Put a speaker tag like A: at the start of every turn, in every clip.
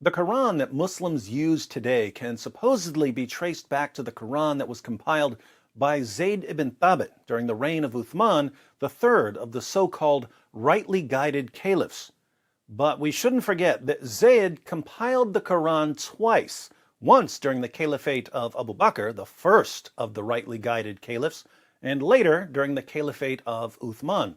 A: The Quran that Muslims use today can supposedly be traced back to the Quran that was compiled by Zayd ibn Thabit during the reign of Uthman, the third of the so-called rightly guided caliphs. But we shouldn't forget that Zayd compiled the Quran twice, once during the caliphate of Abu Bakr, the first of the rightly guided caliphs, and later during the caliphate of Uthman.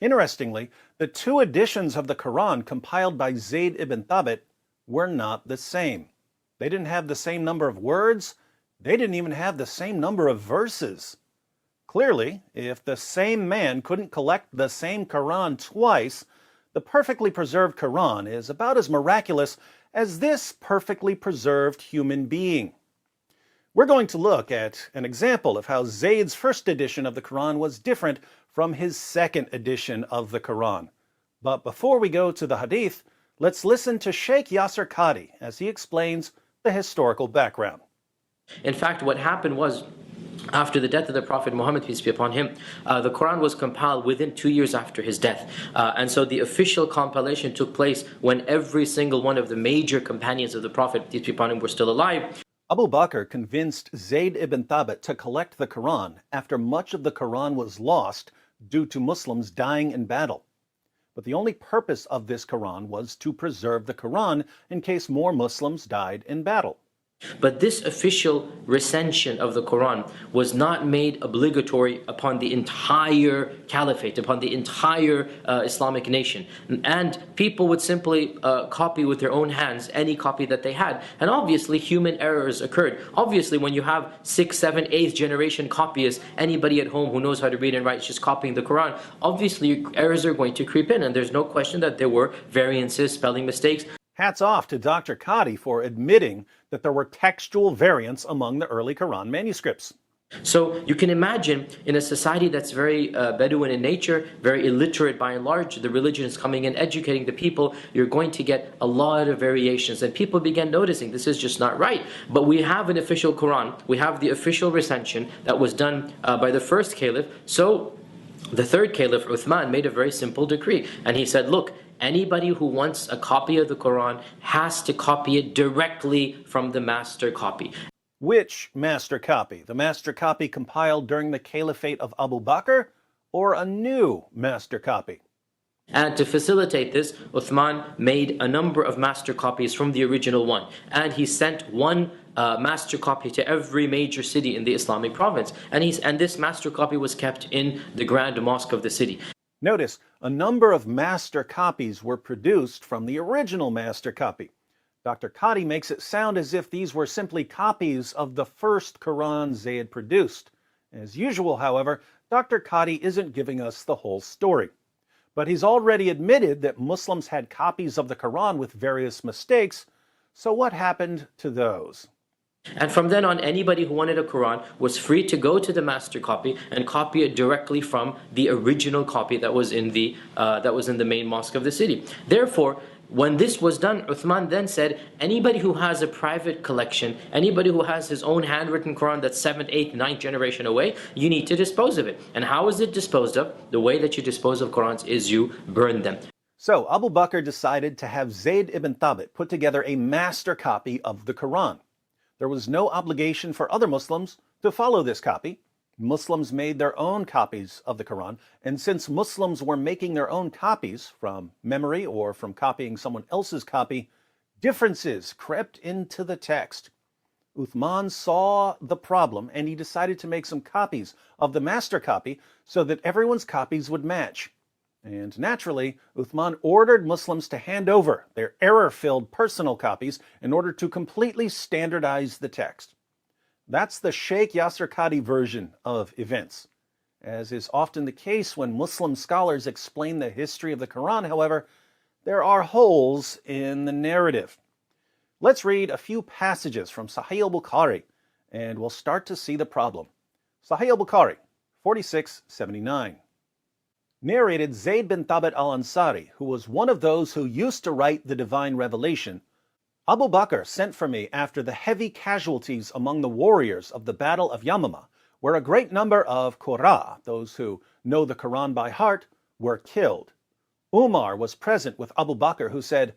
A: Interestingly, the two editions of the Quran compiled by Zayd ibn Thabit were not the same. They didn't have the same number of words. They didn't even have the same number of verses. Clearly, if the same man couldn't collect the same Quran twice, the perfectly preserved Quran is about as miraculous as this perfectly preserved human being. We're going to look at an example of how Zayd's first edition of the Quran was different from his second edition of the Quran. But before we go to the hadith, let's listen to Sheikh Yasir Qadhi as he explains the historical background.
B: In fact, what happened was, after the death of the Prophet Muhammad, peace be upon him, the Quran was compiled within 2 years after his death. And so the official compilation took place when every single one of the major companions of the Prophet, peace be upon him, were still alive.
A: Abu Bakr convinced Zayd ibn Thabit to collect the Quran after much of the Quran was lost due to Muslims dying in battle. But the only purpose of this Quran was to preserve the Quran in case more Muslims died in battle.
B: But this official recension of the Quran was not made obligatory upon the entire caliphate, upon the entire Islamic nation. And people would simply copy with their own hands any copy that they had. And obviously human errors occurred. Obviously when you have 6th, 7th, 8th generation copyists, anybody at home who knows how to read and write is just copying the Quran, obviously errors are going to creep in, and there's no question that there were variances, spelling mistakes.
A: Hats off to Dr. Qadhi for admitting that there were textual variants among the early Quran manuscripts.
B: So you can imagine in a society that's very Bedouin in nature, very illiterate by and large, the religion is coming in, educating the people, you're going to get a lot of variations. And people began noticing this is just not right. But we have an official Quran, we have the official recension that was done by the first caliph. So the third caliph, Uthman, made a very simple decree. And he said, look, anybody who wants a copy of the Quran has to copy it directly from the master copy.
A: Which master copy? The master copy compiled during the caliphate of Abu Bakr, or a new master copy?
B: And to facilitate this, Uthman made a number of master copies from the original one. And he sent one master copy to every major city in the Islamic province. And this master copy was kept in the Grand Mosque of the city.
A: Notice, a number of master copies were produced from the original master copy. Dr. Qadhi makes it sound as if these were simply copies of the first Quran Zayd produced. As usual, however, Dr. Qadhi isn't giving us the whole story. But he's already admitted that Muslims had copies of the Quran with various mistakes, so what happened to those?
B: And from then on, anybody who wanted a Quran was free to go to the master copy and copy it directly from the original copy that was in the main mosque of the city. Therefore, when this was done, Uthman then said, anybody who has a private collection, anybody who has his own handwritten Quran that's 7th, 8th, 9th generation away, you need to dispose of it. And how is it disposed of? The way that you dispose of Qurans is you burn them.
A: So Abu Bakr decided to have Zayd ibn Thabit put together a master copy of the Quran. There was no obligation for other Muslims to follow this copy. Muslims made their own copies of the Quran, and since Muslims were making their own copies from memory or from copying someone else's copy, differences crept into the text. Uthman saw the problem, and he decided to make some copies of the master copy so that everyone's copies would match. And naturally, Uthman ordered Muslims to hand over their error-filled personal copies in order to completely standardize the text. That's the Sheikh Yasir Qadhi version of events. As is often the case when Muslim scholars explain the history of the Quran, however, there are holes in the narrative. Let's read a few passages from Sahih al-Bukhari, and we'll start to see the problem. Sahih al-Bukhari, 4679. Narrated Zayd bin Thabit al-Ansari, who was one of those who used to write the divine revelation, Abu Bakr sent for me after the heavy casualties among the warriors of the Battle of Yamama, where a great number of Qurra, those who know the Quran by heart, were killed. Umar was present with Abu Bakr, who said,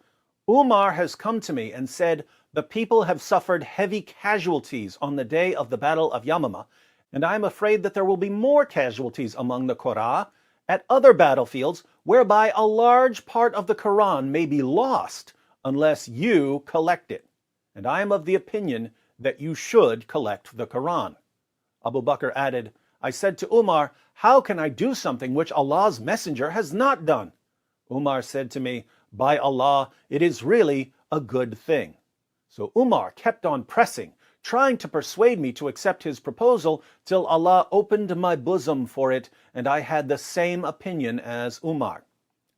A: Umar has come to me and said, the people have suffered heavy casualties on the day of the Battle of Yamama, and I am afraid that there will be more casualties among the Qurra at other battlefields whereby a large part of the Quran may be lost unless you collect it. And I am of the opinion that you should collect the Quran. Abu Bakr added, I said to Umar, how can I do something which Allah's Messenger has not done? Umar said to me, by Allah, it is really a good thing. So Umar kept on pressing, trying to persuade me to accept his proposal till Allah opened my bosom for it, and I had the same opinion as Umar.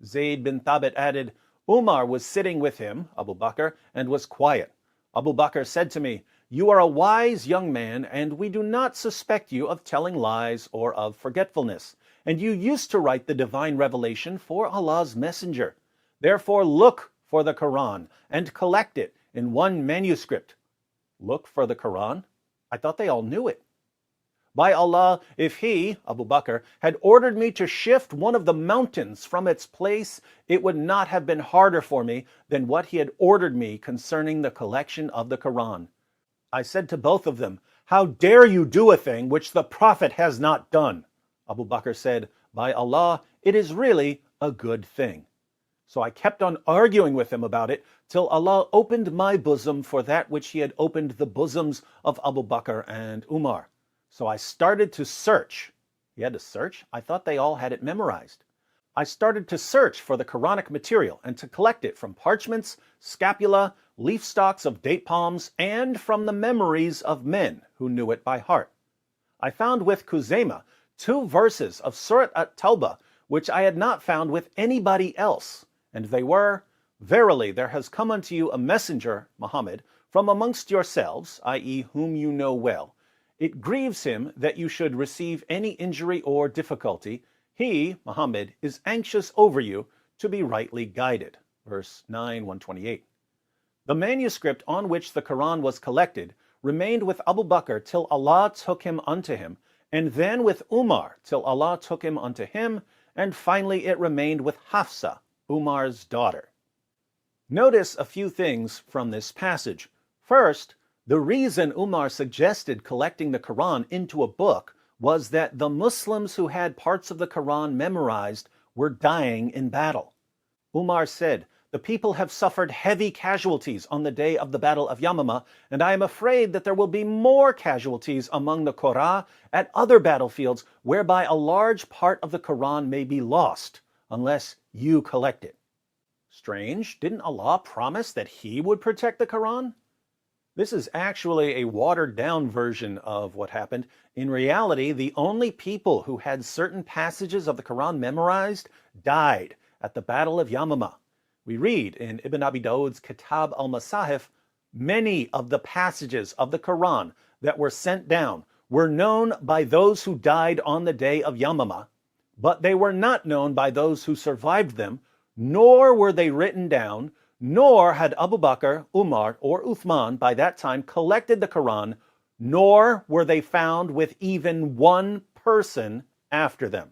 A: Zayd bin Thabit added, Umar was sitting with him, Abu Bakr, and was quiet. Abu Bakr said to me, you are a wise young man, and we do not suspect you of telling lies or of forgetfulness, and you used to write the divine revelation for Allah's Messenger. Therefore look for the Quran and collect it in one manuscript. Look for the Quran? I thought they all knew it. By Allah, if he, Abu Bakr, had ordered me to shift one of the mountains from its place, it would not have been harder for me than what he had ordered me concerning the collection of the Quran. I said to both of them, how dare you do a thing which the Prophet has not done? Abu Bakr said, by Allah, it is really a good thing. So I kept on arguing with him about it till Allah opened my bosom for that which he had opened the bosoms of Abu Bakr and Umar. So I started to search. He had to search? I thought they all had it memorized. I started to search for the Quranic material and to collect it from parchments, scapula, leaf stalks of date palms, and from the memories of men who knew it by heart. I found with Khuzaymah 2 verses of Surat at-Tawbah, which I had not found with anybody else. And they were, verily there has come unto you a messenger, Muhammad, from amongst yourselves, i.e. whom you know well. It grieves him that you should receive any injury or difficulty. He, Muhammad, is anxious over you to be rightly guided. Verse 9, 128. The manuscript on which the Quran was collected remained with Abu Bakr till Allah took him unto him, and then with Umar till Allah took him unto him, and finally it remained with Hafsa, Umar's daughter. Notice a few things from this passage. First, the reason Umar suggested collecting the Quran into a book was that the Muslims who had parts of the Quran memorized were dying in battle. Umar said, the people have suffered heavy casualties on the day of the Battle of Yamama, and I am afraid that there will be more casualties among the Qurra at other battlefields whereby a large part of the Quran may be lost unless you collect it. Strange, didn't Allah promise that He would protect the Quran? This is actually a watered-down version of what happened. In reality, the only people who had certain passages of the Quran memorized died at the Battle of Yamama. We read in Ibn Abi Dawud's Kitab al-Masahif, many of the passages of the Quran that were sent down were known by those who died on the day of Yamama, but they were not known by those who survived them, nor were they written down, nor had Abu Bakr, Umar, or Uthman by that time collected the Quran, nor were they found with even one person after them.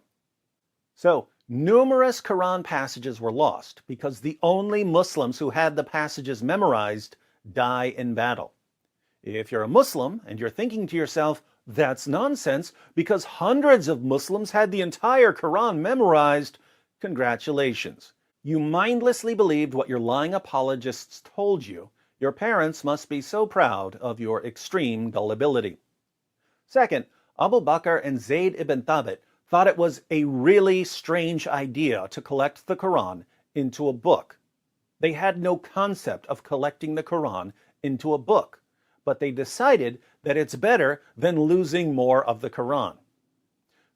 A: So, numerous Quran passages were lost because the only Muslims who had the passages memorized die in battle. If you're a Muslim and you're thinking to yourself, that's nonsense because hundreds of Muslims had the entire Quran memorized, congratulations. You mindlessly believed what your lying apologists told you. Your parents must be so proud of your extreme gullibility. Second, Abu Bakr and Zayd ibn Thabit thought it was a really strange idea to collect the Quran into a book. They had no concept of collecting the Quran into a book, but they decided that it's better than losing more of the Quran.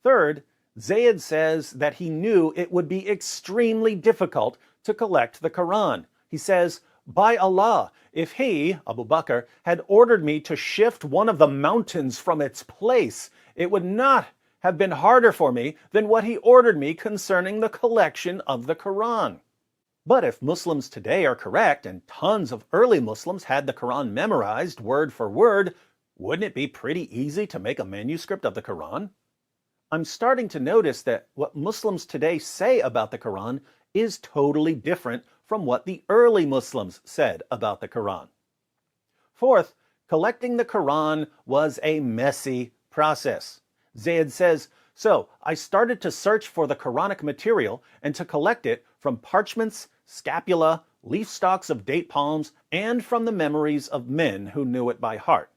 A: Third, Zayd says that he knew it would be extremely difficult to collect the Quran. He says, by Allah, if he, Abu Bakr, had ordered me to shift one of the mountains from its place, it would not have been harder for me than what he ordered me concerning the collection of the Quran. But if Muslims today are correct and tons of early Muslims had the Quran memorized word for word, wouldn't it be pretty easy to make a manuscript of the Quran? I'm starting to notice that what Muslims today say about the Quran is totally different from what the early Muslims said about the Quran. Fourth, collecting the Quran was a messy process. Zayd says, "So I started to search for the Quranic material and to collect it from parchments, scapula, leaf stalks of date palms, and from the memories of men who knew it by heart."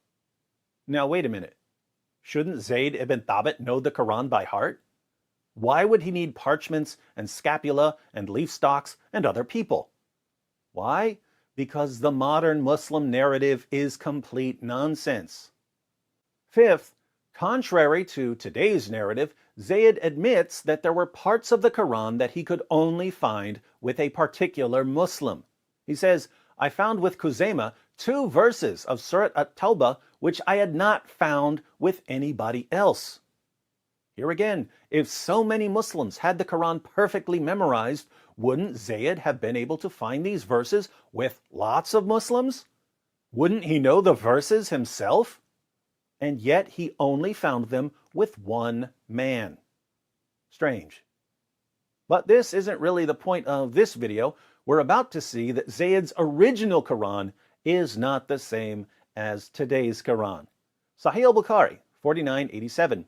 A: Now wait a minute. Shouldn't Zayd ibn Thabit know the Quran by heart? Why would he need parchments and scapula and leaf stalks and other people? Why? Because the modern Muslim narrative is complete nonsense. Fifth, contrary to today's narrative, Zayd admits that there were parts of the Quran that he could only find with a particular Muslim. He says, "I found with Khuzaymah 2 verses of Surat at-Tawbah which I had not found with anybody else." Here again, if so many Muslims had the Quran perfectly memorized, wouldn't Zayd have been able to find these verses with lots of Muslims? Wouldn't he know the verses himself? And yet he only found them with one man. Strange. But this isn't really the point of this video. We're about to see that Zayd's original Quran is not the same as today's Quran. Sahih al-Bukhari, 4987.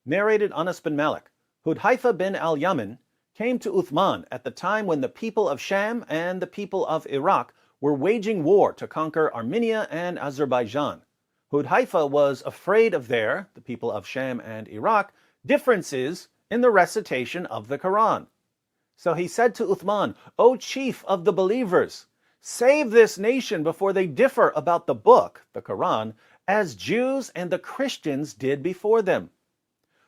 A: Narrated Anas bin Malik, Hudhaifa bin al-Yaman came to Uthman at the time when the people of Sham and the people of Iraq were waging war to conquer Armenia and Azerbaijan. Hudhaifa was afraid of the people of Sham and Iraq, differences in the recitation of the Quran. So he said to Uthman, "O chief of the believers, save this nation before they differ about the book, the Quran, as Jews and the Christians did before them."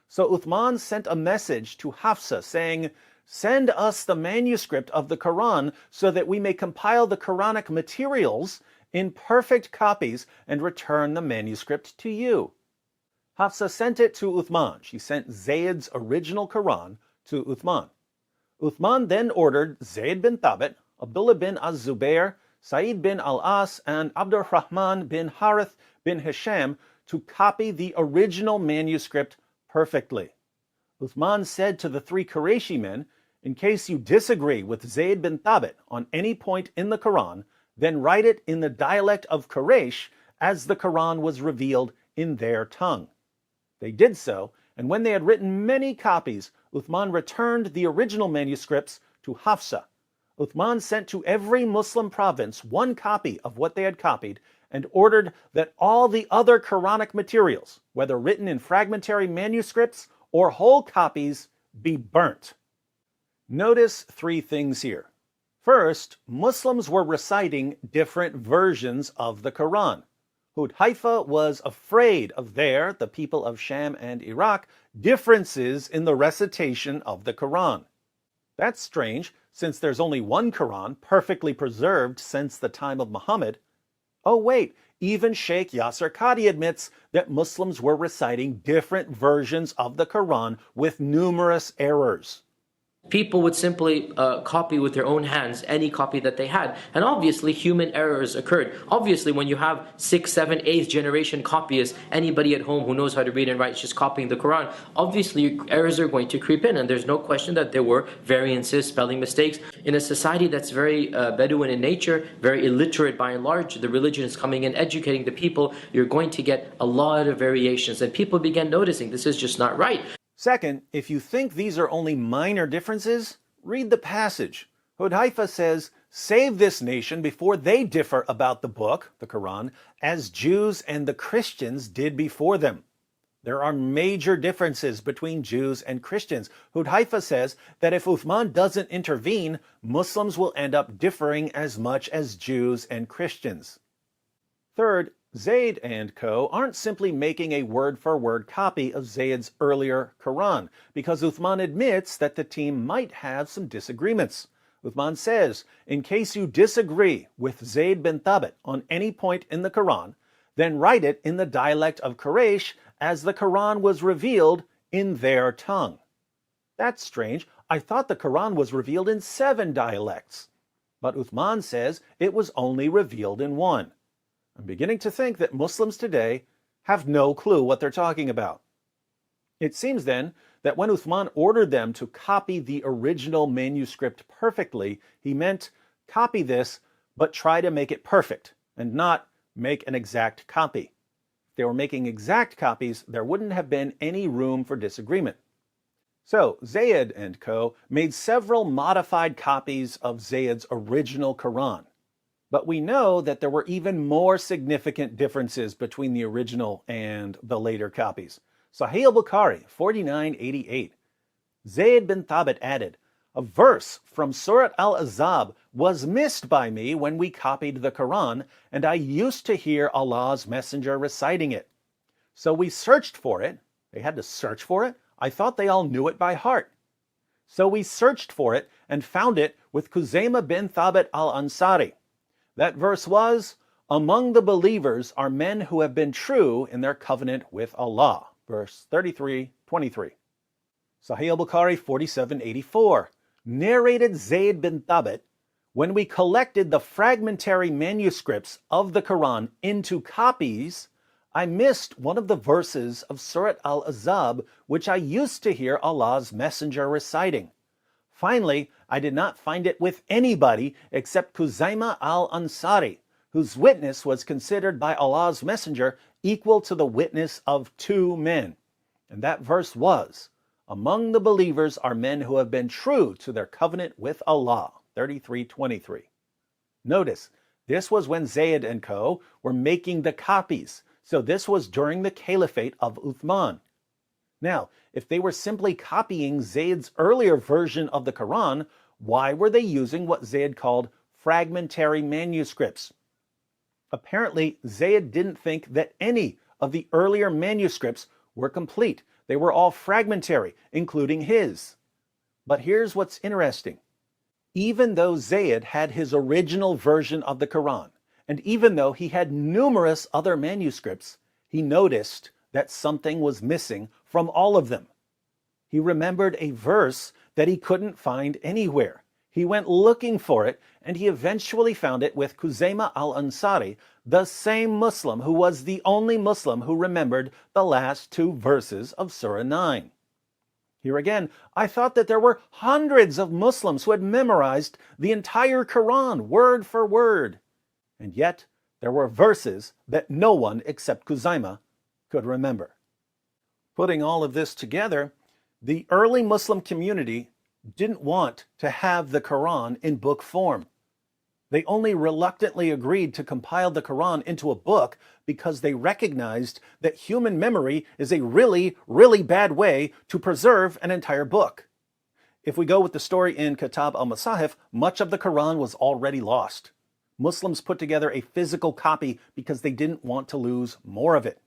A: So Uthman sent a message to Hafsa saying, "Send us the manuscript of the Quran so that we may compile the Quranic materials in perfect copies and return the manuscript to you." Hafsa sent it to Uthman. She sent Zayd's original Quran to Uthman. Uthman then ordered Zayd bin Thabit, Abdullah bin az-Zubair, Sa'id bin al-As, and Abdurrahman bin Harith bin Hisham to copy the original manuscript perfectly. Uthman said to the 3 Qurayshi men, "In case you disagree with Zayd bin Thabit on any point in the Quran, then write it in the dialect of Quraysh as the Quran was revealed in their tongue." They did so, and when they had written many copies, Uthman returned the original manuscripts to Hafsa. Uthman sent to every Muslim province 1 copy of what they had copied and ordered that all the other Quranic materials, whether written in fragmentary manuscripts or whole copies, be burnt. Notice 3 things here. First, Muslims were reciting different versions of the Quran. Hudhaifa was afraid of the people of Sham and Iraq, differences in the recitation of the Quran. That's strange, since there's only one Quran perfectly preserved since the time of Muhammad. Oh wait, even Sheikh Yasser Qadhi admits that Muslims were reciting different versions of the Quran with numerous errors.
B: People would simply copy with their own hands any copy that they had. And obviously human errors occurred. Obviously when you have 6th, 7th, 8th generation copyists, anybody at home who knows how to read and write is just copying the Quran, obviously errors are going to creep in, and there's no question that there were variances, spelling mistakes. In a society that's very Bedouin in nature, very illiterate by and large, the religion is coming in, educating the people, you're going to get a lot of variations, and people began noticing this is just not right.
A: Second, if you think these are only minor differences, read the passage. Hudhaifa says, "Save this nation before they differ about the book, the Quran, as Jews and the Christians did before them." There are major differences between Jews and Christians. Hudhaifa says that if Uthman doesn't intervene, Muslims will end up differing as much as Jews and Christians. Third, Zayd and co. aren't simply making a word-for-word copy of Zayd's earlier Quran, because Uthman admits that the team might have some disagreements. Uthman says, "In case you disagree with Zayd bin Thabit on any point in the Quran, then write it in the dialect of Quraysh as the Quran was revealed in their tongue." That's strange. I thought the Quran was revealed in 7 dialects. But Uthman says it was only revealed in 1. I'm beginning to think that Muslims today have no clue what they're talking about. It seems then that when Uthman ordered them to copy the original manuscript perfectly, he meant copy this, but try to make it perfect and not make an exact copy. If they were making exact copies, there wouldn't have been any room for disagreement. So Zayed and co. made several modified copies of Zayed's original Quran. But we know that there were even more significant differences between the original and the later copies. Sahih al-Bukhari 4988. Zayd bin Thabit added, "A verse from Surat al-Ahzab was missed by me when we copied the Quran, and I used to hear Allah's Messenger reciting it. So we searched for it." They had to search for it? I thought they all knew it by heart. "So we searched for it and found it with Khuzaymah bin Thabit al-Ansari. That verse was, 'Among the believers are men who have been true in their covenant with Allah.' Verse 33-23. Sahih al-Bukhari 4784. Narrated Zayd bin Thabit, "When we collected the fragmentary manuscripts of the Quran into copies, I missed one of the verses of Surat al-Ahzab which I used to hear Allah's Messenger reciting. Finally, I did not find it with anybody except Khuzaymah al-Ansari, whose witness was considered by Allah's Messenger equal to the witness of 2 men. And that verse was, 'Among the believers are men who have been true to their covenant with Allah.' 33-23. Notice, this was when Zayd and co. were making the copies, so this was during the caliphate of Uthman. Now, if they were simply copying Zayd's earlier version of the Quran, why were they using what Zayd called fragmentary manuscripts? Apparently, Zayd didn't think that any of the earlier manuscripts were complete. They were all fragmentary, including his. But here's what's interesting. Even though Zayd had his original version of the Quran, and even though he had numerous other manuscripts, he noticed that something was missing from all of them. He remembered a verse that he couldn't find anywhere. He went looking for it, and he eventually found it with Khuzaymah al-Ansari, the same Muslim who was the only Muslim who remembered the last 2 verses of Surah 9. Here again, I thought that there were hundreds of Muslims who had memorized the entire Quran, word for word. And yet, there were verses that no one except Khuzaymah could remember." Putting all of this together, the early Muslim community didn't want to have the Quran in book form. They only reluctantly agreed to compile the Quran into a book because they recognized that human memory is a really, really bad way to preserve an entire book. If we go with the story in Kitab al-Masahif, much of the Quran was already lost. Muslims put together a physical copy because they didn't want to lose more of it.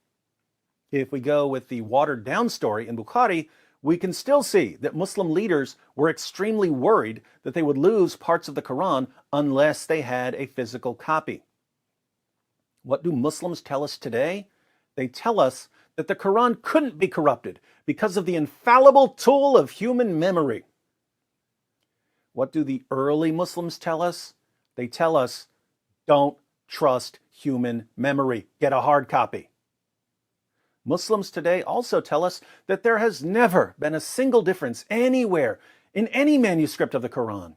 A: If we go with the watered-down story in Bukhari, we can still see that Muslim leaders were extremely worried that they would lose parts of the Quran unless they had a physical copy. What do Muslims tell us today? They tell us that the Quran couldn't be corrupted because of the infallible tool of human memory. What do the early Muslims tell us? They tell us, don't trust human memory. Get a hard copy. Muslims today also tell us that there has never been a single difference anywhere in any manuscript of the Quran.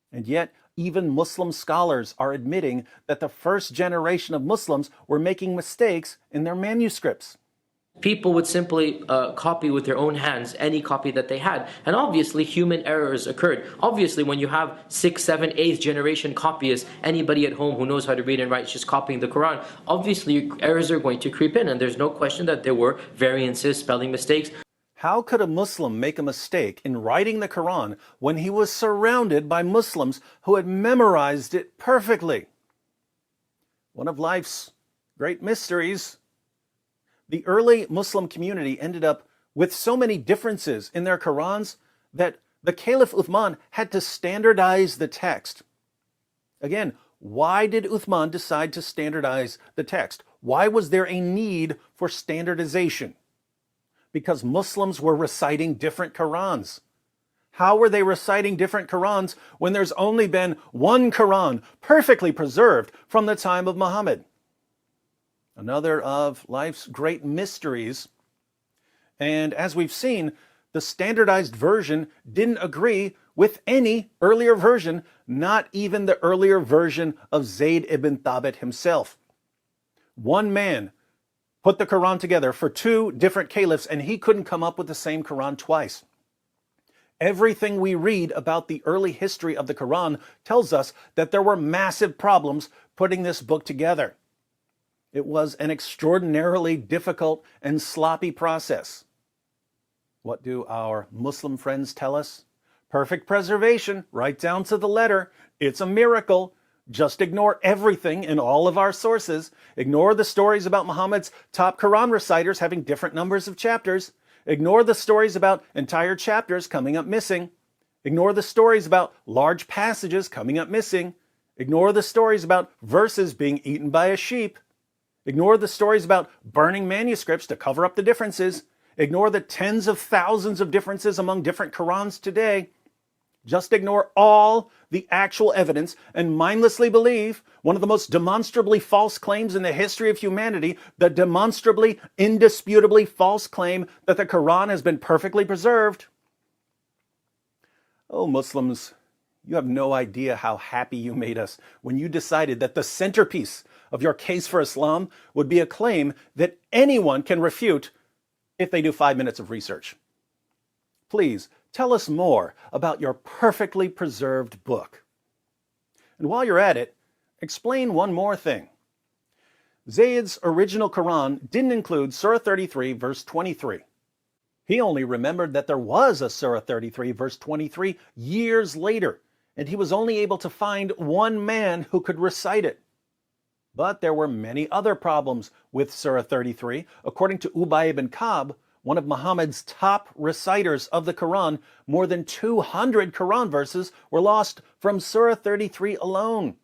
A: And yet, even Muslim scholars are admitting that the first generation of Muslims were making mistakes in their manuscripts.
B: People would simply copy with their own hands any copy that they had. And obviously, human errors occurred. Obviously, when you have 6th, 7th, 8th generation copyists, anybody at home who knows how to read and write is just copying the Quran, obviously errors are going to creep in. And there's no question that there were variances, spelling mistakes.
A: How could a Muslim make a mistake in writing the Quran when he was surrounded by Muslims who had memorized it perfectly? One of life's great mysteries. The early Muslim community ended up with so many differences in their Qurans that the Caliph Uthman had to standardize the text. Again, why did Uthman decide to standardize the text? Why was there a need for standardization? Because Muslims were reciting different Qurans. How were they reciting different Qurans when there's only been one Quran perfectly preserved from the time of Muhammad? Another of life's great mysteries. And as we've seen, the standardized version didn't agree with any earlier version, not even the earlier version of Zayd ibn Thabit himself. One man put the Quran together for two different caliphs, and he couldn't come up with the same Quran twice. Everything we read about the early history of the Quran tells us that there were massive problems putting this book together. It was an extraordinarily difficult and sloppy process. What do our Muslim friends tell us? Perfect preservation, right down to the letter. It's a miracle. Just ignore everything in all of our sources. Ignore the stories about Muhammad's top Quran reciters having different numbers of chapters. Ignore the stories about entire chapters coming up missing. Ignore the stories about large passages coming up missing. Ignore the stories about verses being eaten by a sheep. Ignore the stories about burning manuscripts to cover up the differences. Ignore the tens of thousands of differences among different Qurans today. Just ignore all the actual evidence and mindlessly believe one of the most demonstrably false claims in the history of humanity, the demonstrably, indisputably false claim that the Quran has been perfectly preserved. Oh, Muslims, you have no idea how happy you made us when you decided that the centerpiece of your case for Islam would be a claim that anyone can refute if they do 5 minutes of research. Please, tell us more about your perfectly preserved book. And while you're at it, explain one more thing. Zayd's original Quran didn't include Surah 33, verse 23. He only remembered that there was a Surah 33, verse 23 years later, and he was only able to find one man who could recite it. But there were many other problems with Surah 33. According to Ubay ibn Ka'b, one of Muhammad's top reciters of the Quran, more than 200 Quran verses were lost from Surah 33 alone.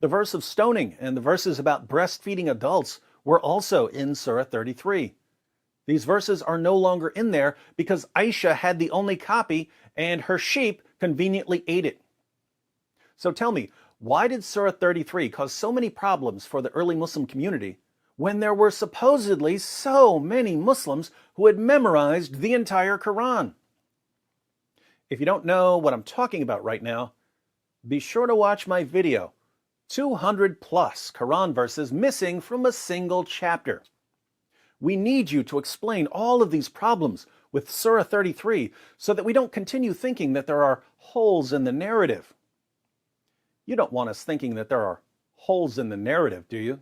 A: The verse of stoning and the verses about breastfeeding adults were also in Surah 33. These verses are no longer in there because Aisha had the only copy and her sheep conveniently ate it. So tell me, why did Surah 33 cause so many problems for the early Muslim community when there were supposedly so many Muslims who had memorized the entire Quran? If you don't know what I'm talking about right now, be sure to watch my video, 200 plus Quran verses missing from a single chapter. We need you to explain all of these problems with Surah 33 so that we don't continue thinking that there are holes in the narrative. You don't want us thinking that there are holes in the narrative, do you?